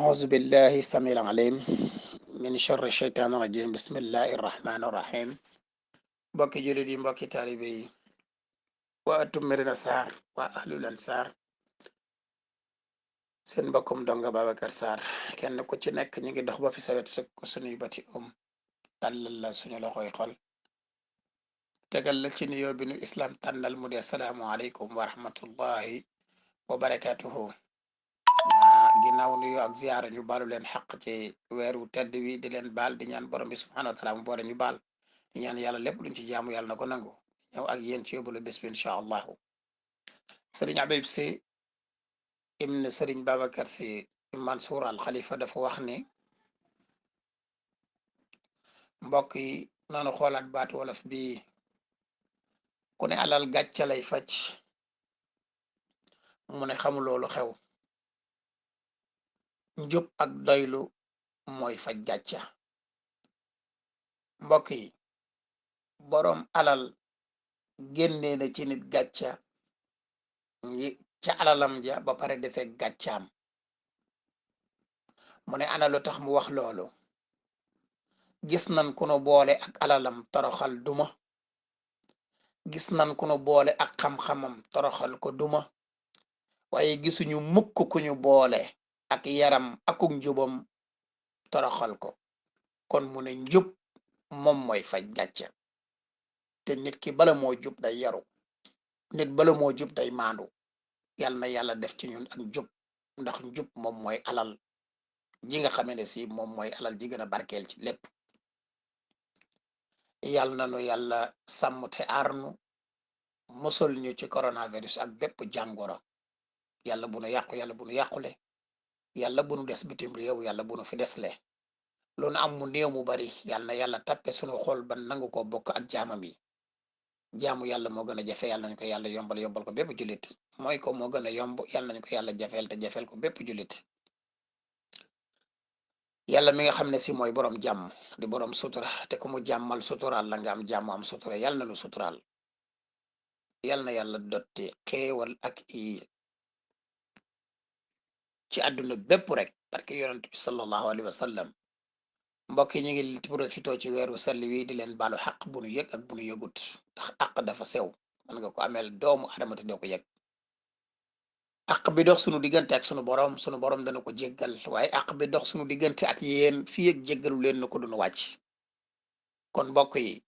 أعوذ بالله السميع العليم من شر الشيطان الرجيم بسم الله الرحمن الرحيم mbokki jullit yi mbokki taalibe yi waa atum Medina Sarr waa ahlul ansar seen mbokkum donga Babacar Sarr kenn ku ci nekk ñi ngi dox ba fi sawet sukk suñuy bati tàllal la suñu loxoy xol tegal la ci nuyoo bi nu islam tànnal mu di asalaamu aleykum wa rahmatullahi wa barakatuhu ginnaaw nuyu ak ziyaara ñu baalu leen xaq ci weeru tedd wi di leen baal di ñaan borom bi subhanahu wa taala mu boole ñu baal di ñaan yàlla lépp luñ ci jaamu yàlla na ko nangu ñëw ak yéen ci yóbbalu bés bi incha allahu sëriñ Habib si ibn sëriñ Babacar si Mansour al Khalifa dafa wax ni mbokk yi noonu xoolaat baatu wolof bi ku ne alal gàcca lay faj mu ne xamu loolu xew njub ak doylu mooy faj gàcca mbokk yi boroom alal génnee na ci nit gàcca ngi ca alalam ja ba pare dese gàccaam mu ne ana lu tax mu wax loolu gis nan ku nu boole ak alalam toroxal duma gis nan ku nu boole ak xam-xamam toroxal ko duma waaye gisuñu mukk ku ñu boole ak yaram akuk njubam toroxal ko kon mu ne njub moom mooy faj gàcca te nit ki bala moo jub day yaru nit bala moo jub day maandu yàlla na yàlla def ci ñun ak njub ndax njub moom mooy alal ji nga xamee ne si moom mooy alal ji gën a barkeel ci lépp yàlla na nu yàlla sàmm te aarnu musal ñu ci coronavirus ak bépp jàngoro yàlla bu nu yàqu yàlla bu nu yàqule yàlla bu nu des bitim réew yàlla bu nu fi desle lu nu am mu néew mu bari yàlla na yàlla tappe sunu xol ba nangu ko bokk ak jaamam yi jaamu yàlla moo gën a jafe yàlla nañu ko yàlla yombal ko bépp jullit mooy ko moo gën a yomb yàlla nañu ko yàlla jafeel te jafeel ko bépp jullit yàlla mi nga xam ne si mooy boroom jàmm di boroom sutura te ku mu jàmmal suturaal la nga am jàmm am sutura yàlla na nu suturaal yàlla na yàlla dotti xéewal ak i ci àdduna bépp rek parce que yonent bi sallallahu alayhi wa sallam mbokk yi ñu ngi profitoo ci weeru salli wi di leen baalu xaq bu nu yëg ak bu nu yëgut ndax àq dafa sew man nga ko ameel doomu adama te doo ko yëg àq bi dox sunu diggante ak sunu borom dana ko jéggal waaye àq bi dox sunu diggante ak yéen fii ak jéggalu leen na ko dunu wàcc kon mbokk yi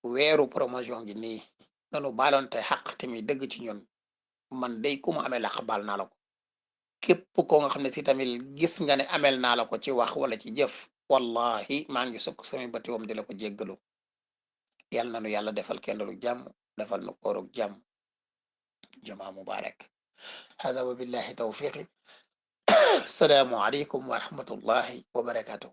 weeru promotion gi nii nanu baaloonte xaq tamit dëgg ci ñun man day ku mu amee làq baal naa la ko képp ko nga xam ne si tamit gis nga ne amel naa la ko ci wax wala ci jëf wallahi maa ngi sukk samay bati wam di la ko jéggalu yàlla na nu yàlla defal kendalu jàmm defal nu koorug jàmm jumaa mubarak hada wa billahi tawfiqi salaamu aleykum wa rahmatullahi wa barakatuh